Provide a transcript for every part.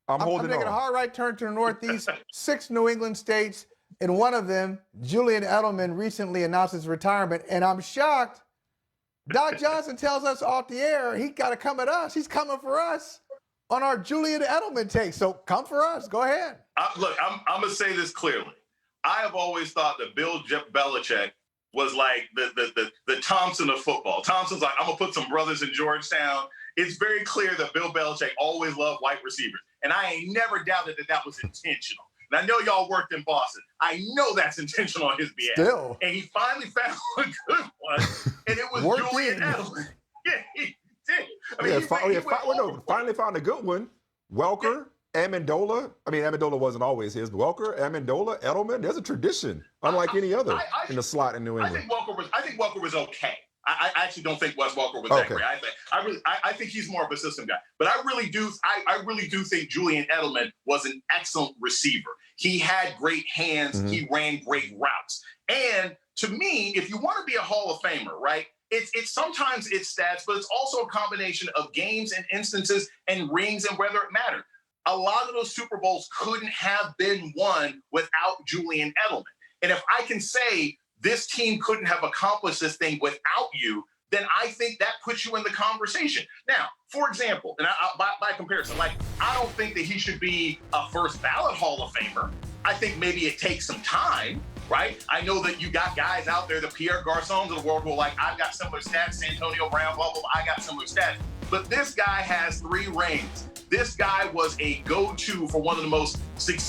I'm making a hard right turn to the Northeast, 6 New England states. In one of them, Julian Edelman recently announced his retirement, and I'm shocked. Doc Johnson tells us off the air he got to come at us. He's coming for us on our Julian Edelman take. So come for us. Go ahead. Look, I'm going to say this clearly. I have always thought that Bill Belichick was like the Thompson of football. Thompson's like, I'm going to put some brothers in Georgetown. It's very clear that Bill Belichick always loved white receivers. And I ain't never doubted that was intentional. And I know y'all worked in Boston. I know that's intentional on his behalf. Still. And he finally found a good one, and it was Julian Edelman. Yeah, he did. I mean, finally found a good one. Welker, Amendola. I mean, Amendola wasn't always his, but Welker, Amendola, Edelman. There's a tradition, unlike any other in the slot in New England. I think Welker was okay. I actually don't think Wes Welker was that great. I think he's more of a system guy. But I really do think Julian Edelman was an excellent receiver. He had great hands. Mm-hmm. He ran great routes. And to me, if you want to be a Hall of Famer, right? It's sometimes it's stats, but it's also a combination of games and instances and rings and whether it mattered. A lot of those Super Bowls couldn't have been won without Julian Edelman. And if I can say this team couldn't have accomplished this thing without you, then I think that puts you in the conversation. Now, for example, and by comparison, like, I don't think that he should be a first ballot Hall of Famer. I think maybe it takes some time, right? I know that you got guys out there, the Pierre Garçons of the world, who are like, I've got similar stats, Santonio Brown, blah, blah, blah, I got similar stats. But this guy has 3 rings. This guy was a go-to for one of the most still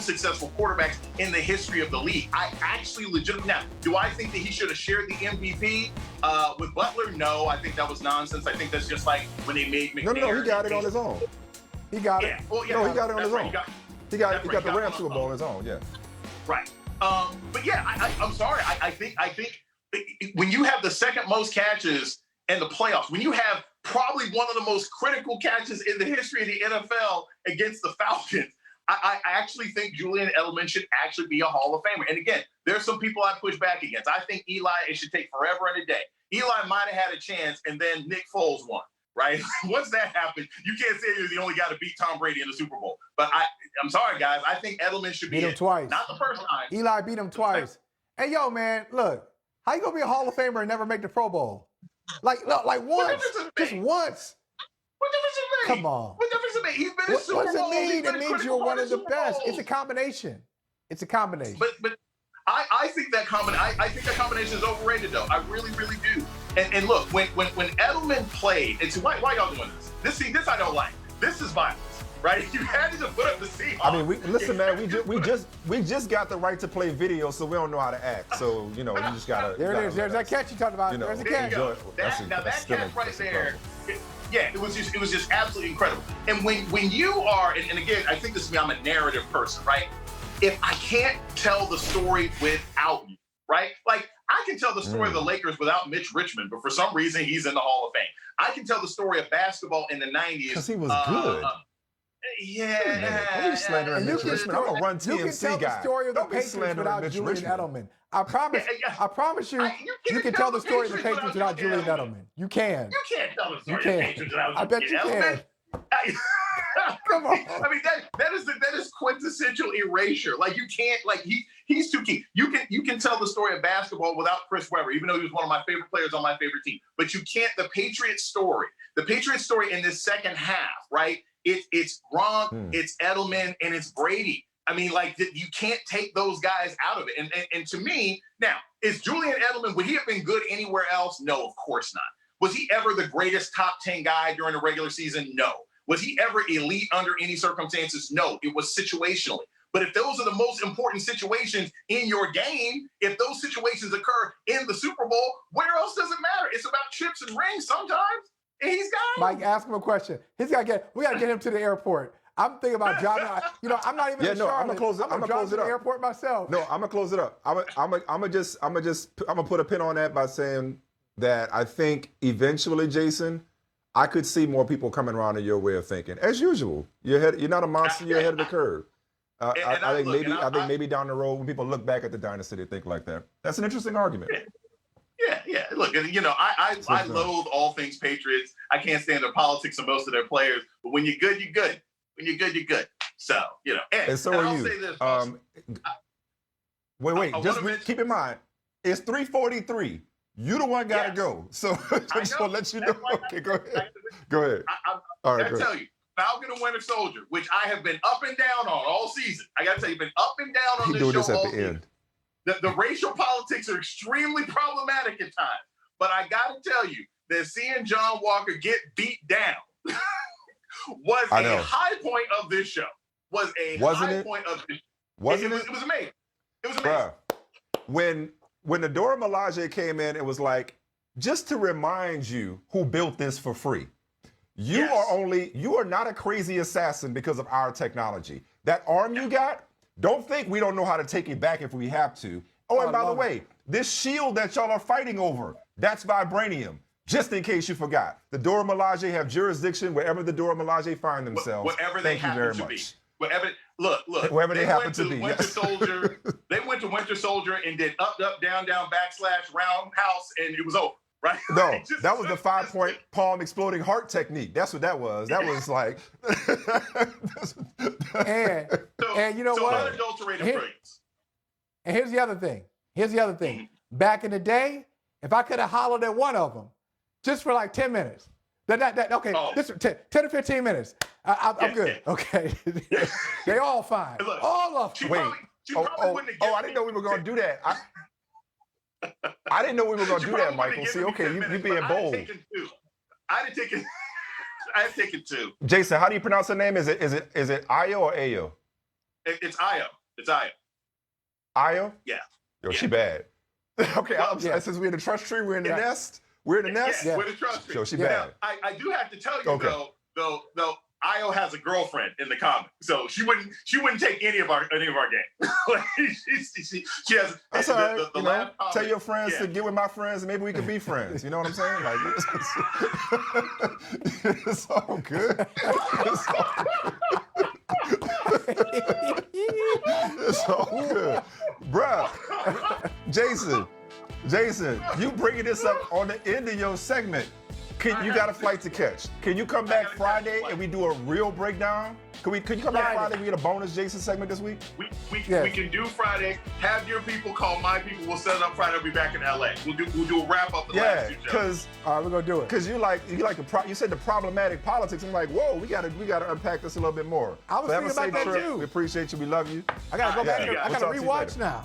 successful quarterbacks in the history of the league. I actually legitimately, now, do I think that he should have shared the MVP with Butler? No, I think that was nonsense. I think that's just like when they made McNair. No, he got it on his own. He got it. Well, he got it on his own. He got the Rams Super Bowl on his own, yeah. Right. But yeah, I'm sorry. I think when you have the second most catches in the playoffs, when you have probably one of the most critical catches in the history of the NFL against the Falcons, I actually think Julian Edelman should actually be a Hall of Famer. And again, there's some people I push back against. I think Eli, it should take forever and a day. Eli might have had a chance, and then Nick Foles won, right? Once that happened, you can't say you're the only guy to beat Tom Brady in the Super Bowl. But I'm sorry, guys. I think Edelman should beat him twice. Not the first time. Eli beat him twice. Hey, yo, man, look. How you going to be a Hall of Famer and never make the Pro Bowl? Like once. Just once. What difference does it make? Come on. What difference does it make? He's been in Super Bowl. What does it mean? It means you're one of the best. It's a combination. It's a combination. But I think that combination is overrated, though. I really, really do. And look, when Edelman played, and so why y'all doing this? This I don't like. This is violence, right? You had to put up the Seahawks. I mean, listen, man. We just got the right to play video, so we don't know how to act. So you just gotta. There it is. There's that catch you talked about. There's a catch. That catch right there. Yeah, it was just absolutely incredible. And when you are, and again, I think this is me, I'm a narrative person, right? If I can't tell the story without you, right? Like, I can tell the story of the Lakers without Mitch Richmond, but for some reason he's in the Hall of Fame. I can tell the story of basketball in the 90s. Because he was good. Yeah. Don't be slandering Mitch Richmond. I'm a run TMC guy. You can tell the story of the Patriots without Julian Edelman. I promise you, you can tell the story of the Patriots without Julian Edelman. You can. You can't tell the story of the Patriots without Julian Edelman. I bet you can. Come on. I mean, that is quintessential erasure. Like, you can't, like, he's too key. You can tell the story of basketball without Chris Webber, even though he was one of my favorite players on my favorite team. But you can't, the Patriots story in this second half, right? It's Gronk, it's Edelman, and it's Brady. I mean, like, you can't take those guys out of it. And to me, now, is Julian Edelman, would he have been good anywhere else? No, of course not. Was he ever the greatest top 10 guy during the regular season? No. Was he ever elite under any circumstances? No. It was situationally. But if those are the most important situations in your game, if those situations occur in the Super Bowl, where else does it matter? It's about chips and rings sometimes, and he's got them. Mike, ask him a question. We got to get him to the airport. I'm thinking about driving. I'm not even in Charlotte. I'm gonna close it. I'm gonna close it up. The airport myself. No, I'm gonna close it up. I'm gonna put a pin on that by saying that I think eventually, Jason, I could see more people coming around to your way of thinking. As usual, you're not a monster. You're ahead of the curve. I think maybe down the road when people look back at the dynasty, they think like that. That's an interesting argument. Yeah. Look, I loathe all things Patriots. I can't stand their politics and most of their players. But when you're good, you're good. When you're good, you're good. So, and so and are I'll you. say this, folks. Wait. I Just wanna keep in mind, it's 3:43. You the one got to Yes. go. So I just want to let you know. That's why Okay, go ahead. Go ahead. I All right, gotta go ahead. tell you, Falcon and Winter Soldier, which I have been up and down on all season. I gotta tell you, been up and down on He this doing show this at all the season. end. The racial politics are extremely problematic at times. But I gotta tell you that seeing John Walker get beat down was I a know. high point of this show. Was a Wasn't high it? point of this. Wasn't It was amazing. It was amazing. Bruh, when the Dora Milaje came in, it was like, just to remind you who built this for free. You are not a crazy assassin because of our technology. That arm you got, don't think we don't know how to take it back if we have to. Oh, and by the way, this shield that y'all are fighting over, that's vibranium. Just in case you forgot. The Dora Milaje have jurisdiction wherever the Dora Milaje find themselves. Whatever they Thank you happen very to much. be. Look. Wherever they happen went to be, Winter yes. Soldier. They went to Winter Soldier and did up, down, / roundhouse, and it was over. Right? No, that was the 5-point palm exploding heart technique. That's what that was. That was like. and you know what? Unadulterated brilliance. And here's the other thing. Back in the day, if I could have hollered at one of them, just for like 10 minutes. This 10 to 15 minutes. I'm good. Yeah. Okay. They all fine. Look, all of them. Wait. She probably wouldn't have given I didn't know we were going to do that. I didn't know we were going to do that, Michael. See, okay, you being bold. I had taken two. Jason, how do you pronounce her name? Is it Ayo or Ayo? It's Ayo. It's Ayo. Ayo? Yeah. Yo, she bad. Okay, since we're in the trust tree, we're in the nest. We're in the nest. Yeah, we're in the trust tree. So she bad. Now, I do have to tell you though, Ayo has a girlfriend in the comic, so she wouldn't take any of our game. she has. That's all right. The tell your friends to get with my friends, and maybe we can be friends. You know what I'm saying? Like, it's all good. It's all good, bruh. Jason, you bringing this up on the end of your segment. You got a flight to catch. Can you come back Friday and we do a real breakdown? Could you come back Friday and we get a bonus Jason segment this week? We can do Friday. Have your people call my people. We'll set it up Friday. I'll be back in LA. We'll do a wrap up of the last two shows. Because all right, we're gonna do it. Because you said the problematic politics. I'm like, whoa, we gotta unpack this a little bit more. I was thinking about that too. We appreciate you. We love you. I gotta go back. I gotta rewatch now.